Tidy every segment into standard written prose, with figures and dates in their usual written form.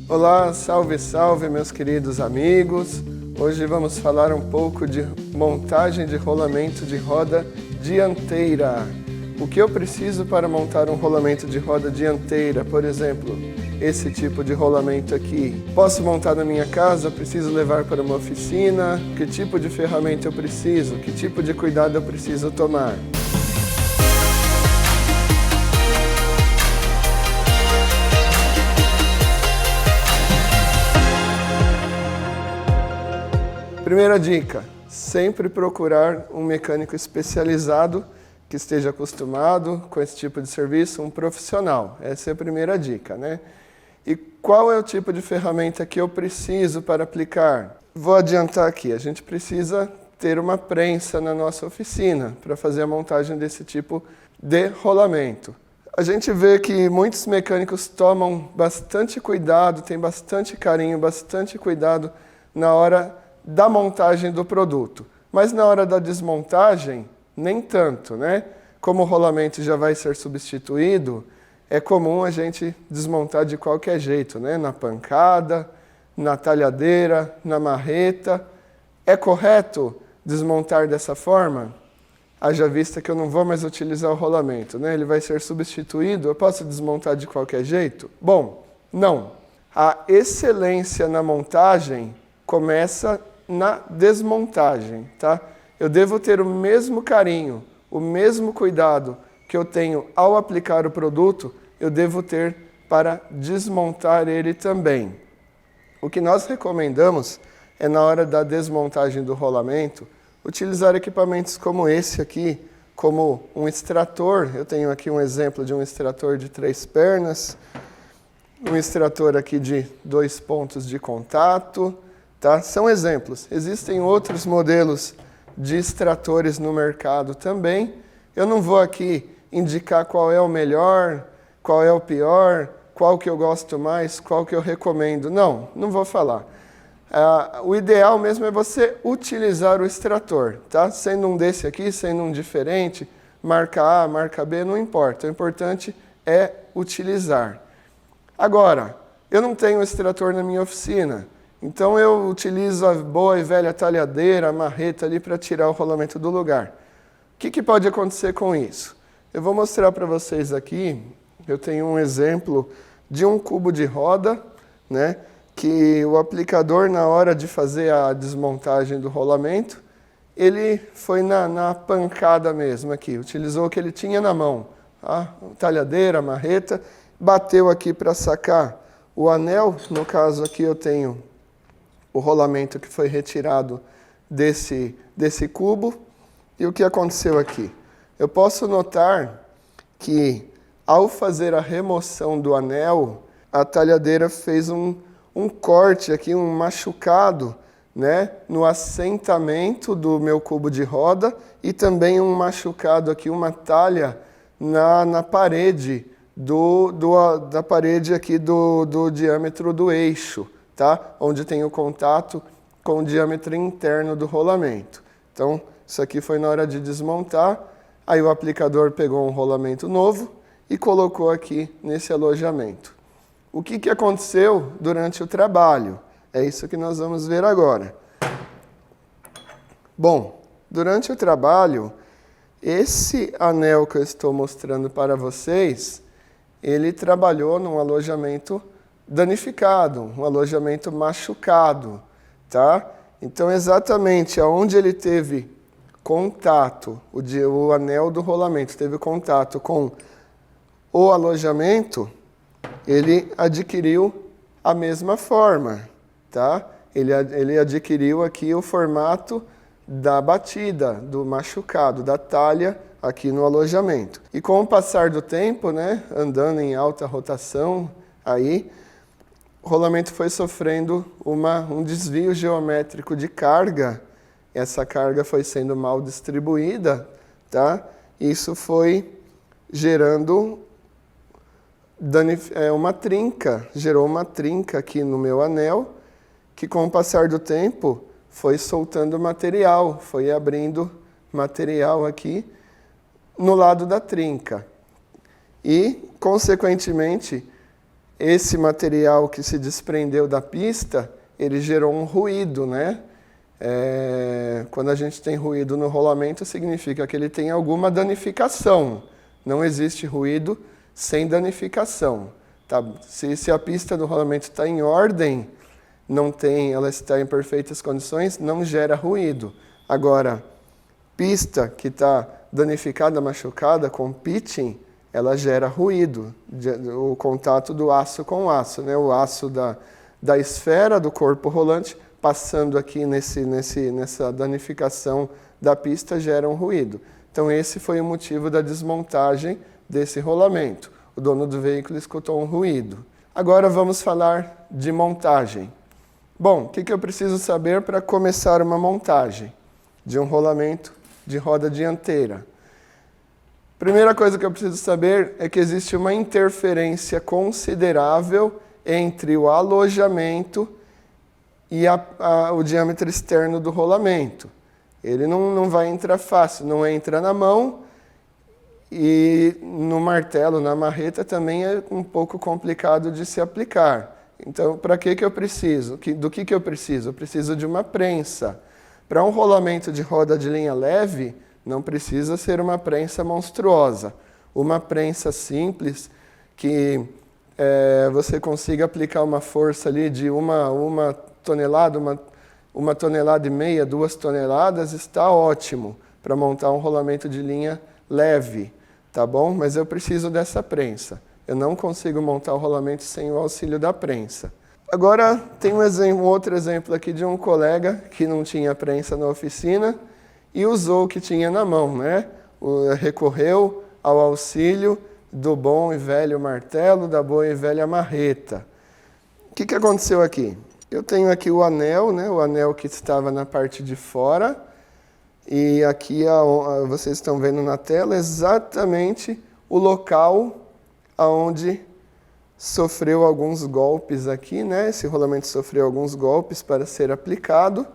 Olá, salve, salve meus queridos amigos. Hoje vamos falar um pouco de montagem de rolamento de roda dianteira. O que eu preciso para montar um rolamento de roda dianteira, por exemplo, esse tipo de rolamento aqui? Posso montar na minha casa? Preciso levar para uma oficina? Que tipo de ferramenta eu preciso? Que tipo de cuidado eu preciso tomar? Primeira dica, sempre procurar um mecânico especializado que esteja acostumado com esse tipo de serviço, um profissional. Essa é a primeira dica, né? E qual é o tipo de ferramenta que eu preciso para aplicar? Vou adiantar aqui, a gente precisa ter uma prensa na nossa oficina para fazer a montagem desse tipo de rolamento. A gente vê que muitos mecânicos tomam bastante cuidado, têm bastante carinho, bastante cuidado na hora da montagem do produto. Mas na hora da desmontagem, nem tanto, né? Como o rolamento já vai ser substituído, é comum a gente desmontar de qualquer jeito, né? Na pancada, na talhadeira, na marreta. É correto desmontar dessa forma? Haja vista que eu não vou mais utilizar o rolamento, né? Ele vai ser substituído, eu posso desmontar de qualquer jeito? Bom, não. A excelência na montagem começa na desmontagem, tá? Eu devo ter o mesmo carinho, o mesmo cuidado que eu tenho ao aplicar o produto, eu devo ter para desmontar ele também. O que nós recomendamos é, na hora da desmontagem do rolamento, utilizar equipamentos como esse aqui, como um extrator. Eu tenho aqui um exemplo de um extrator de 3 pernas, um extrator aqui de 2 pontos de contato, tá? São exemplos. Existem outros modelos de extratores no mercado também. Eu não vou aqui indicar qual é o melhor, qual é o pior, qual que eu gosto mais, qual que eu recomendo. Não, não vou falar. O ideal mesmo é você utilizar o extrator, tá? Sendo um desse aqui, sendo um diferente, marca A, marca B, não importa. O importante é utilizar. Agora, eu não tenho extrator na minha oficina. Então eu utilizo a boa e velha talhadeira, a marreta ali para tirar o rolamento do lugar. O que pode acontecer com isso? Eu vou mostrar para vocês aqui, eu tenho um exemplo de um cubo de roda, né, que o aplicador, na hora de fazer a desmontagem do rolamento, ele foi na pancada mesmo aqui, utilizou o que ele tinha na mão, a talhadeira, a marreta, bateu aqui para sacar o anel, no caso aqui eu tenho o rolamento que foi retirado desse cubo. E o que aconteceu aqui? Eu posso notar que, ao fazer a remoção do anel, a talhadeira fez um corte aqui, um machucado, né, no assentamento do meu cubo de roda e também um machucado aqui, uma talha na parede, da parede aqui do diâmetro do eixo. Tá? Onde tem o contato com o diâmetro interno do rolamento. Então, isso aqui foi na hora de desmontar, aí o aplicador pegou um rolamento novo e colocou aqui nesse alojamento. O que aconteceu durante o trabalho? É isso que nós vamos ver agora. Bom, durante o trabalho, esse anel que eu estou mostrando para vocês, ele trabalhou num alojamento danificado, um alojamento machucado, tá? Então, exatamente aonde ele teve contato, o anel do rolamento teve contato com o alojamento, ele adquiriu a mesma forma, tá? Ele adquiriu aqui o formato da batida, do machucado, da talha aqui no alojamento. E com o passar do tempo, né, andando em alta rotação, aí, o rolamento foi sofrendo um desvio geométrico de carga. Essa carga foi sendo mal distribuída, tá? Isso foi gerando uma trinca, gerou uma trinca aqui no meu anel, que com o passar do tempo foi soltando material, foi abrindo material aqui no lado da trinca. E, consequentemente, esse material que se desprendeu da pista, ele gerou um ruído, né? Quando a gente tem ruído no rolamento, significa que ele tem alguma danificação. Não existe ruído sem danificação. Tá? Se a pista do rolamento está em ordem, ela está em perfeitas condições, não gera ruído. Agora, pista que está danificada, machucada, com pitching, ela gera ruído, o contato do aço com o aço, né? O aço da esfera do corpo rolante passando aqui nessa danificação da pista gera um ruído. Então esse foi o motivo da desmontagem desse rolamento. O dono do veículo escutou um ruído. Agora vamos falar de montagem. Bom, o que eu preciso saber para começar uma montagem de um rolamento de roda dianteira? Primeira coisa que eu preciso saber é que existe uma interferência considerável entre o alojamento e o diâmetro externo do rolamento. Ele não vai entrar fácil, não entra na mão, e no martelo, na marreta, também é um pouco complicado de se aplicar. Então, para que eu preciso? Do que eu preciso? Eu preciso de uma prensa. Para um rolamento de roda de linha leve, não precisa ser uma prensa monstruosa. Uma prensa simples que você consiga aplicar uma força ali de uma tonelada, uma tonelada e meia, 2 toneladas, está ótimo para montar um rolamento de linha leve, tá bom? Mas eu preciso dessa prensa. Eu não consigo montar o rolamento sem o auxílio da prensa. Agora, tem um outro exemplo aqui de um colega que não tinha prensa na oficina e usou o que tinha na mão, né? Recorreu ao auxílio do bom e velho martelo, da boa e velha marreta. O que aconteceu aqui? Eu tenho aqui o anel, né? O anel que estava na parte de fora, e aqui vocês estão vendo na tela exatamente o local aonde sofreu alguns golpes aqui, né? Esse rolamento sofreu alguns golpes para ser aplicado.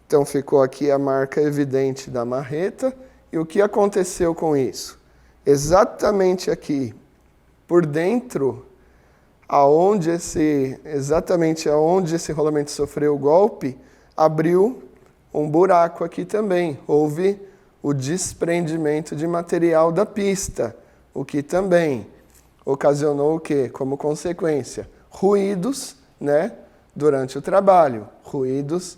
Então ficou aqui a marca evidente da marreta. E o que aconteceu com isso? Exatamente aqui, por dentro, exatamente aonde esse rolamento sofreu o golpe, abriu um buraco aqui também. Houve o desprendimento de material da pista, o que também ocasionou o quê? Como consequência, ruídos, né, durante o trabalho, ruídos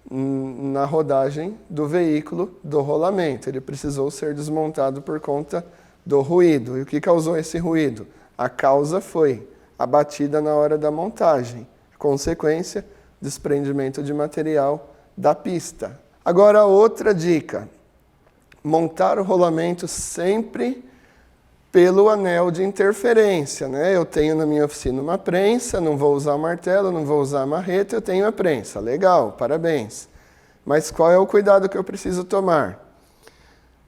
na rodagem do veículo do rolamento. Ele precisou ser desmontado por conta do ruído. E o que causou esse ruído? A causa foi a batida na hora da montagem. Consequência, desprendimento de material da pista. Agora, outra dica. Montar o rolamento sempre pelo anel de interferência, né? Eu tenho na minha oficina uma prensa, não vou usar o martelo, não vou usar a marreta, eu tenho a prensa. Legal, parabéns. Mas qual é o cuidado que eu preciso tomar?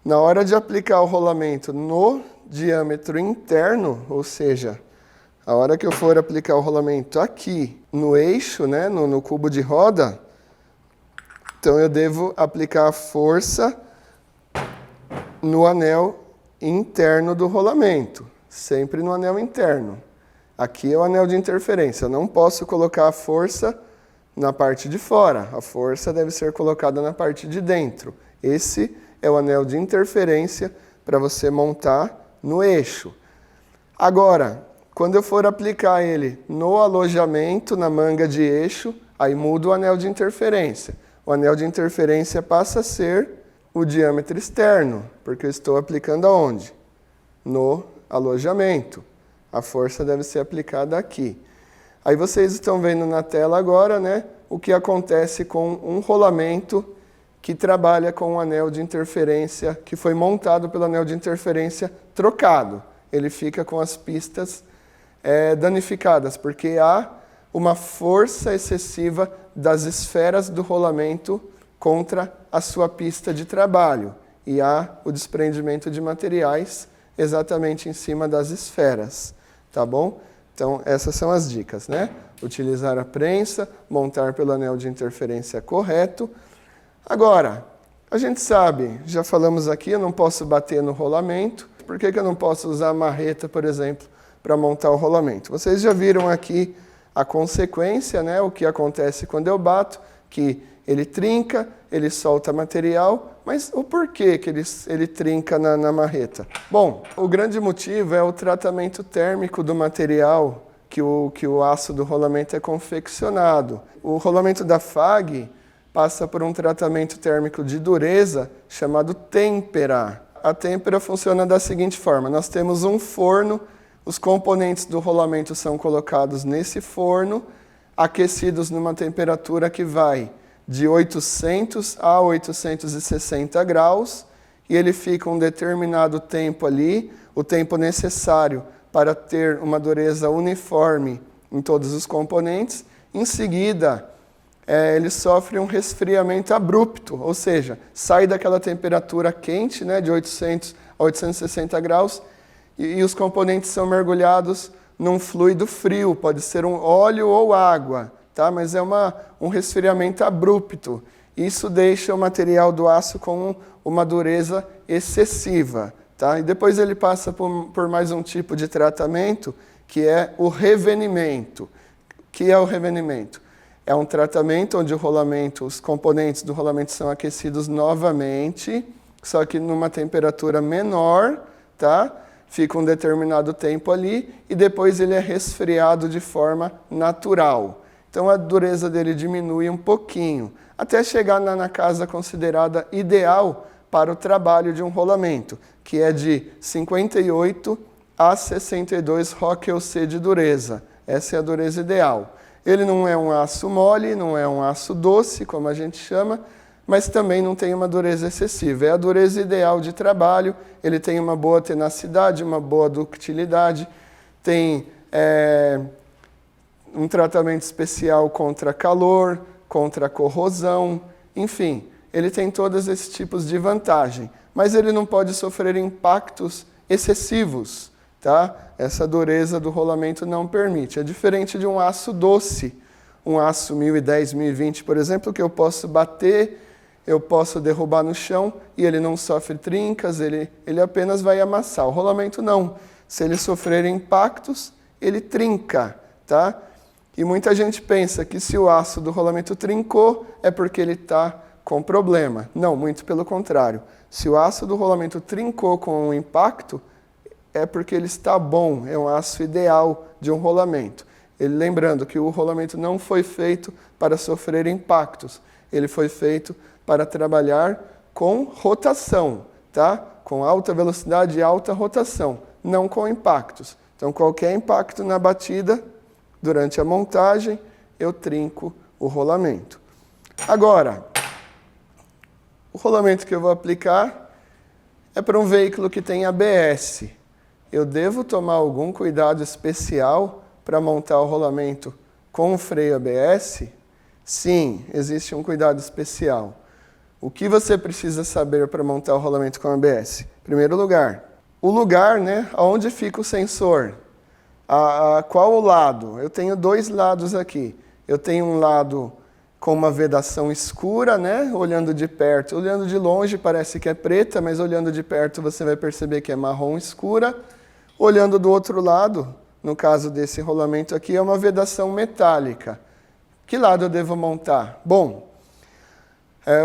Na hora de aplicar o rolamento no diâmetro interno, ou seja, a hora que eu for aplicar o rolamento aqui no eixo, né, no cubo de roda, então eu devo aplicar a força no anel interno do rolamento, sempre no anel interno. Aqui é o anel de interferência, eu não posso colocar a força na parte de fora, a força deve ser colocada na parte de dentro. Esse é o anel de interferência para você montar no eixo. Agora, quando eu for aplicar ele no alojamento, na manga de eixo, aí muda o anel de interferência. O anel de interferência passa a ser o diâmetro externo, porque eu estou aplicando aonde? No alojamento. A força deve ser aplicada aqui. Aí vocês estão vendo na tela agora, né, o que acontece com um rolamento que trabalha com um anel de interferência, que foi montado pelo anel de interferência trocado. Ele fica com as pistas danificadas, porque há uma força excessiva das esferas do rolamento contra a sua pista de trabalho. E há o desprendimento de materiais exatamente em cima das esferas. Tá bom? Então, essas são as dicas, né? Utilizar a prensa, montar pelo anel de interferência correto. Agora, a gente sabe, já falamos aqui, eu não posso bater no rolamento. Por que eu não posso usar a marreta, por exemplo, para montar o rolamento. Vocês já viram aqui a consequência, né? O que acontece quando eu bato, que ele trinca, ele solta material, mas o porquê que ele trinca na marreta? Bom, o grande motivo é o tratamento térmico do material que o aço do rolamento é confeccionado. O rolamento da FAG passa por um tratamento térmico de dureza chamado têmpera. A têmpera funciona da seguinte forma: nós temos um forno, os componentes do rolamento são colocados nesse forno, aquecidos numa temperatura que vai de 800 a 860 graus, e ele fica um determinado tempo ali, o tempo necessário para ter uma dureza uniforme em todos os componentes. Em seguida, ele sofre um resfriamento abrupto, ou seja, sai daquela temperatura quente, né, de 800 a 860 graus, e os componentes são mergulhados num fluido frio, pode ser um óleo ou água, tá? Mas é um resfriamento abrupto. Isso deixa o material do aço com uma dureza excessiva, tá? E depois ele passa por mais um tipo de tratamento, que é o revenimento. O que é o revenimento? É um tratamento onde os componentes do rolamento são aquecidos novamente, só que numa temperatura menor, tá? Fica um determinado tempo ali e depois ele é resfriado de forma natural. Então a dureza dele diminui um pouquinho, até chegar na casa considerada ideal para o trabalho de um rolamento, que é de 58 a 62 ROC/C de dureza. Essa é a dureza ideal. Ele não é um aço mole, não é um aço doce, como a gente chama, mas também não tem uma dureza excessiva. É a dureza ideal de trabalho, ele tem uma boa tenacidade, uma boa ductilidade, tem um tratamento especial contra calor, contra corrosão, enfim, ele tem todos esses tipos de vantagem, mas ele não pode sofrer impactos excessivos, tá? Essa dureza do rolamento não permite. É diferente de um aço doce, um aço 1010, 1020, por exemplo, que eu posso bater, eu posso derrubar no chão e ele não sofre trincas, ele apenas vai amassar. O rolamento não. Se ele sofrer impactos, ele trinca, tá? E muita gente pensa que se o aço do rolamento trincou, é porque ele está com problema. Não, muito pelo contrário. Se o aço do rolamento trincou com um impacto, é porque ele está bom, é um aço ideal de um rolamento. Lembrando que o rolamento não foi feito para sofrer impactos, ele foi feito para trabalhar com rotação, tá? Com alta velocidade e alta rotação, não com impactos. Então, qualquer impacto na batida, durante a montagem, eu trinco o rolamento. Agora, o rolamento que eu vou aplicar é para um veículo que tem ABS. Eu devo tomar algum cuidado especial para montar o rolamento com o freio ABS? Sim, existe um cuidado especial. O que você precisa saber para montar o rolamento com ABS? Em primeiro lugar, o lugar, né, onde fica o sensor. Qual o lado? Eu tenho dois lados aqui. Eu tenho um lado com uma vedação escura, né, olhando de perto. Olhando de longe parece que é preta, mas olhando de perto você vai perceber que é marrom escura. Olhando do outro lado, no caso desse rolamento aqui, é uma vedação metálica. Que lado eu devo montar? Bom,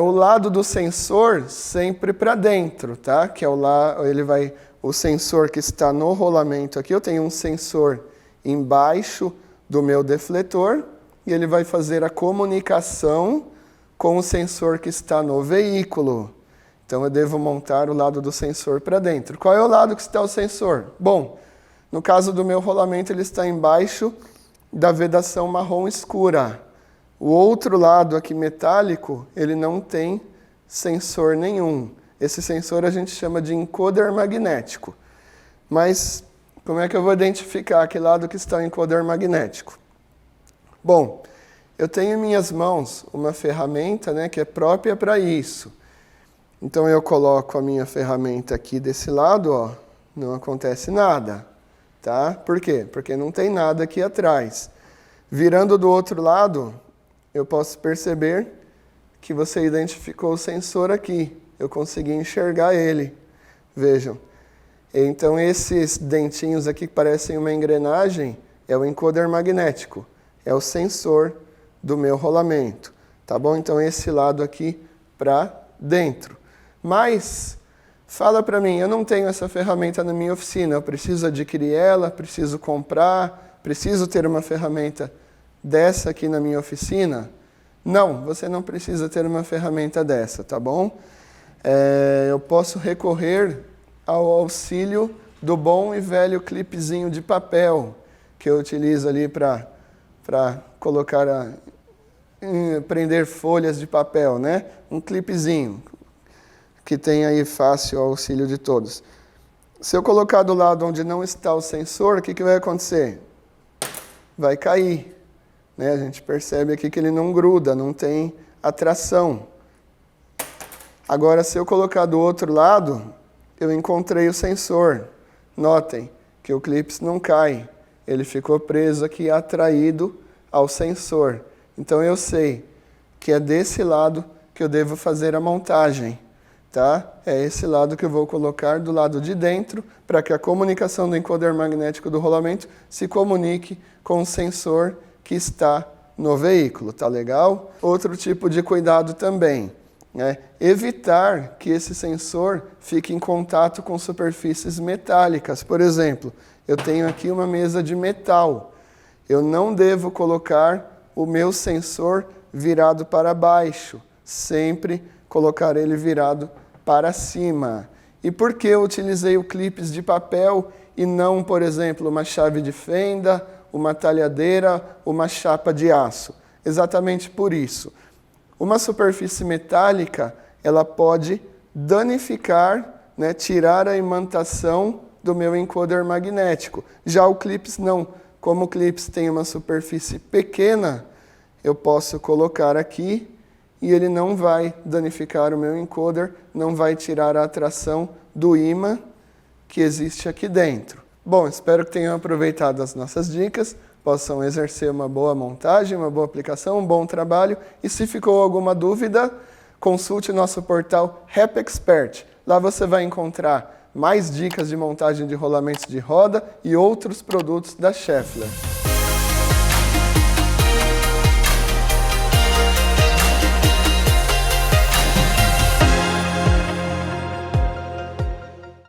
o lado do sensor sempre para dentro, tá? Que é o sensor que está no rolamento aqui. Eu tenho um sensor embaixo do meu defletor e ele vai fazer a comunicação com o sensor que está no veículo. Então eu devo montar o lado do sensor para dentro. Qual é o lado que está o sensor? Bom, no caso do meu rolamento ele está embaixo da vedação marrom escura. O outro lado aqui metálico, ele não tem sensor nenhum. Esse sensor a gente chama de encoder magnético. Mas como é que eu vou identificar que lado que está o encoder magnético? Bom, eu tenho em minhas mãos uma ferramenta, né, que é própria para isso. Então eu coloco a minha ferramenta aqui desse lado, ó, não acontece nada, tá? Por quê? Porque não tem nada aqui atrás. Virando do outro lado, eu posso perceber que você identificou o sensor aqui. Eu consegui enxergar ele. Vejam, Então esses dentinhos aqui que parecem uma engrenagem é o encoder magnético, é o sensor do meu rolamento, tá bom? Então esse lado aqui para dentro. Mas fala para mim, eu não tenho essa ferramenta na minha oficina, eu preciso adquirir ela, preciso comprar, preciso ter uma ferramenta dessa aqui na minha oficina? Não, você não precisa ter uma ferramenta dessa, tá bom? Eu posso recorrer ao auxílio do bom e velho clipezinho de papel, que eu utilizo ali para colocar, prender folhas de papel, né? Um clipezinho, que tem aí fácil auxílio de todos. Se eu colocar do lado onde não está o sensor, o que vai acontecer? Vai cair, né? A gente percebe aqui que ele não gruda, não tem atração. Agora, se eu colocar do outro lado, eu encontrei o sensor. Notem que o clipe não cai, ele ficou preso aqui, atraído ao sensor. Então eu sei que é desse lado que eu devo fazer a montagem. Tá? É esse lado que eu vou colocar do lado de dentro para que a comunicação do encoder magnético do rolamento se comunique com o sensor que está no veículo, tá legal? Outro tipo de cuidado também, né? Evitar que esse sensor fique em contato com superfícies metálicas. Por exemplo, eu tenho aqui uma mesa de metal. Eu não devo colocar o meu sensor virado para baixo, sempre colocar ele virado para cima. E por que eu utilizei o clipes de papel e não, por exemplo, uma chave de fenda, uma talhadeira, uma chapa de aço? Exatamente por isso. Uma superfície metálica, ela pode danificar, né, tirar a imantação do meu encoder magnético. Já o clips não. Como o clips tem uma superfície pequena, eu posso colocar aqui e ele não vai danificar o meu encoder, não vai tirar a atração do ímã que existe aqui dentro. Bom, espero que tenham aproveitado as nossas dicas, possam exercer uma boa montagem, uma boa aplicação, um bom trabalho. E se ficou alguma dúvida, consulte nosso portal Rap Expert. Lá você vai encontrar mais dicas de montagem de rolamentos de roda e outros produtos da Schaeffler.